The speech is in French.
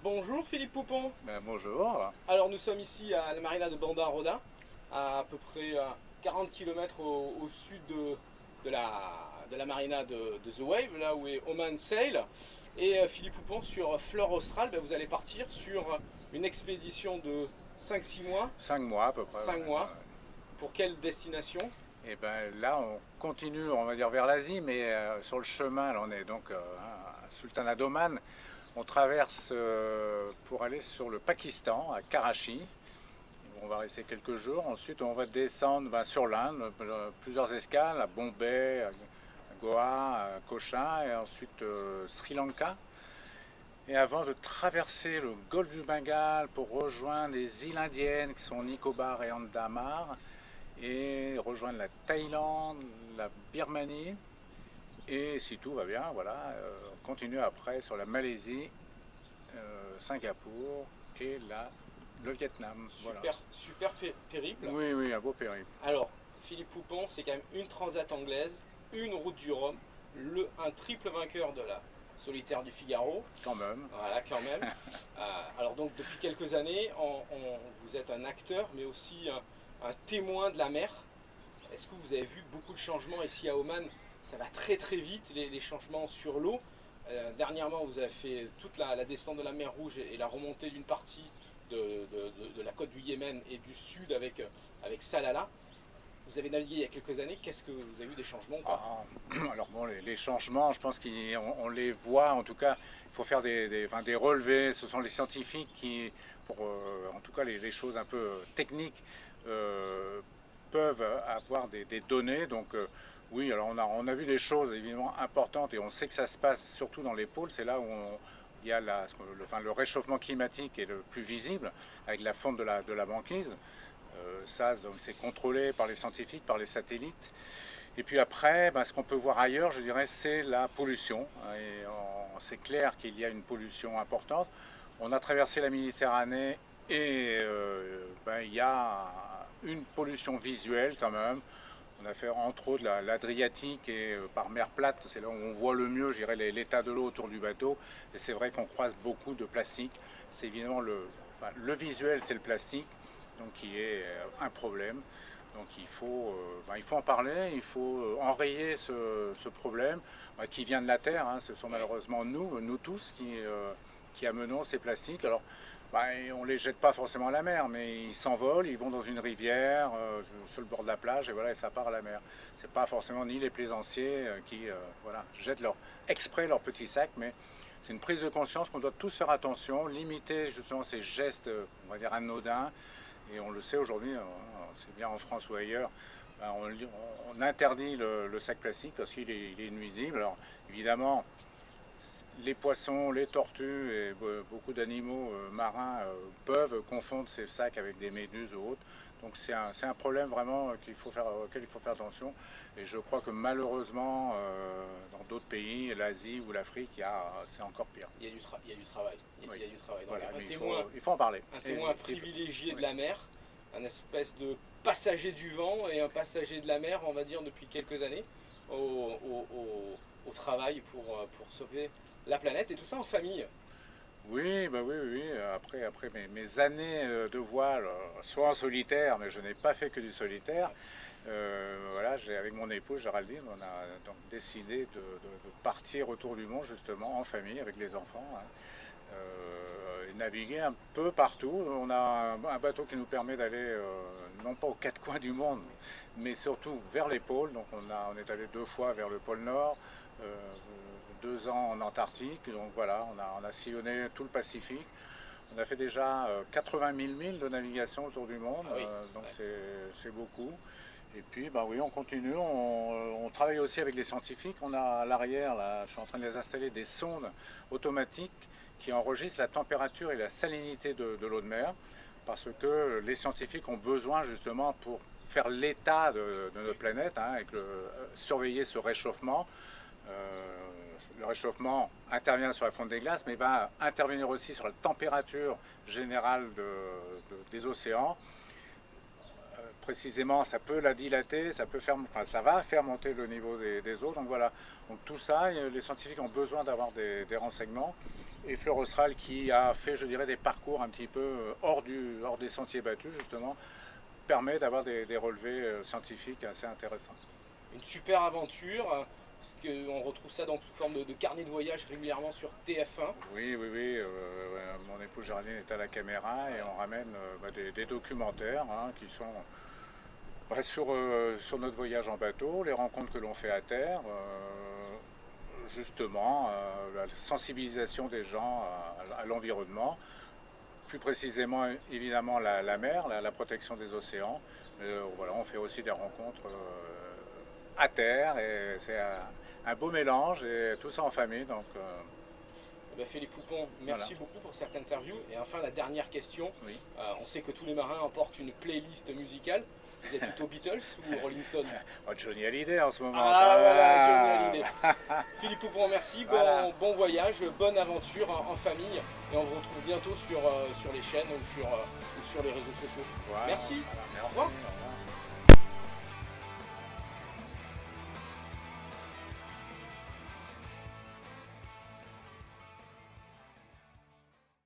Bonjour Philippe Poupon. Bonjour. Alors nous sommes ici à la marina de Banda Roda, à peu près 40 km au sud de la marina de The Wave, là où est Oman Sail. Et Philippe Poupon, sur Fleur Austral, ben, vous allez partir sur une expédition de 5-6 mois. 5 mois à peu près. 5 Ouais, mois. ouais. Pour quelle destination? Et ben là, on continue, on va dire vers l'Asie, mais sur le chemin, là, on est donc à Sultanat d'Oman. On traverse pour aller sur le Pakistan, à Karachi. On va rester quelques jours. Ensuite, on va descendre sur l'Inde, plusieurs escales, à Bombay, à Goa, à Cochin, et ensuite Sri Lanka. Et avant de traverser le golfe du Bengale pour rejoindre les îles indiennes qui sont Nicobar et Andamar, et rejoindre la Thaïlande, la Birmanie, et si tout va bien, voilà, on continue après sur la Malaisie, Singapour et le Vietnam. Voilà. Super, super périple. Oui, oui, un beau périple. Alors, Philippe Poupon, c'est quand même une transat anglaise, une route du Rhum, un triple vainqueur de la Solitaire du Figaro. Quand même. Voilà, quand même. Alors donc, depuis quelques années, vous êtes un acteur, mais aussi un témoin de la mer. Est-ce que vous avez vu beaucoup de changements ici à Oman? Ça va très très vite, les changements sur l'eau. Dernièrement, vous avez fait toute la descente de la mer Rouge et la remontée d'une partie de la côte du Yémen et du sud avec Salalah. Vous avez navigué il y a quelques années, qu'est-ce que vous avez vu des changements ou pas? Alors bon, les changements, je pense qu'on les voit, en tout cas, il faut faire des relevés, ce sont les scientifiques qui, pour en tout cas les choses un peu techniques, peuvent avoir des données. Donc oui, alors on a vu des choses évidemment importantes et on sait que ça se passe surtout dans les pôles, c'est là où il y a le réchauffement climatique est le plus visible avec la fonte de la banquise. Ça, donc c'est contrôlé par les scientifiques, par les satellites. Et puis après, ce qu'on peut voir ailleurs, je dirais, c'est la pollution. Et c'est clair qu'il y a une pollution importante. On a traversé la Méditerranée et il y a une pollution visuelle quand même. On a fait entre autres l'Adriatique et par mer plate, c'est là où on voit le mieux, je dirais, l'état de l'eau autour du bateau. Et c'est vrai qu'on croise beaucoup de plastique. C'est évidemment le visuel, c'est le plastique, donc qui est un problème. Donc il faut en parler, il faut enrayer ce problème qui vient de la Terre. Hein. Ce sont malheureusement nous tous, qui amenons ces plastiques. Alors, on ne les jette pas forcément à la mer, mais ils s'envolent, ils vont dans une rivière, sur le bord de la plage, et voilà, et ça part à la mer. C'est pas forcément ni les plaisanciers qui jettent exprès leurs petits sacs, mais c'est une prise de conscience qu'on doit tous faire attention, limiter justement ces gestes, on va dire anodins. Et on le sait aujourd'hui, c'est bien en France ou ailleurs, on interdit le sac plastique parce qu'il est nuisible. Alors évidemment, les poissons, les tortues et beaucoup d'animaux marins peuvent confondre ces sacs avec des méduses ou autres. Donc c'est un problème vraiment auquel il faut faire attention. Et je crois que malheureusement, dans d'autres pays, l'Asie ou l'Afrique, c'est encore pire. Il y a il y a du travail. Oui. Il y a du travail. Donc, Voilà, mais il faut en parler. un témoin privilégié de la mer, un espèce de passager du vent et un passager de la mer, on va dire, depuis quelques années, au travail pour sauver la planète et tout ça en famille. Oui, oui, oui. Après mes années de voile, soit en solitaire, mais je n'ai pas fait que du solitaire. Voilà, avec mon épouse Géraldine, on a donc décidé de partir autour du monde justement en famille avec les enfants. Hein. Et naviguer un peu partout. On a un bateau qui nous permet d'aller non pas aux quatre coins du monde, mais surtout vers les pôles. Donc on est allé 2 fois vers le pôle Nord, 2 ans en Antarctique. Donc voilà, on a sillonné tout le Pacifique. On a fait déjà 80 000 milles de navigation autour du monde, Ah oui, donc ouais. c'est beaucoup. Et puis, oui, on continue. On travaille aussi avec les scientifiques. On a à l'arrière, là, je suis en train de les installer, des sondes automatiques qui enregistrent la température et la salinité de l'eau de mer, parce que les scientifiques ont besoin justement pour faire l'état de notre planète, hein, et surveiller ce réchauffement. Le réchauffement intervient sur la fonte des glaces, mais va intervenir aussi sur la température générale des océans. précisément, ça peut la dilater, ça va faire monter le niveau des eaux. Donc voilà, donc tout ça, les scientifiques ont besoin d'avoir des renseignements. Et Fleur Australe, qui a fait, je dirais, des parcours un petit peu hors des sentiers battus, justement, permet d'avoir des relevés scientifiques assez intéressants. Une super aventure, parce qu'on retrouve ça sous forme de carnet de voyage régulièrement sur TF1. Oui. Mon épouse Géraldine est à la caméra et on ramène des documentaires qui sont sur notre voyage en bateau, les rencontres que l'on fait à terre, justement, la sensibilisation des gens à l'environnement, plus précisément évidemment la mer, la protection des océans. Voilà, on fait aussi des rencontres à terre et c'est un beau mélange et tout ça en famille. Donc, Philippe Poupon, merci beaucoup pour cette interview. Et enfin, la dernière question. Oui. On sait que tous les marins emportent une playlist musicale. Vous êtes plutôt Beatles ou Rolling Stones? Johnny Hallyday en ce moment. Ah voilà, Johnny Hallyday. Philippe Poupon, merci. Bon voyage, bonne aventure en famille. Et on vous retrouve bientôt sur les chaînes ou sur les réseaux sociaux. Voilà, merci. merci. Au revoir.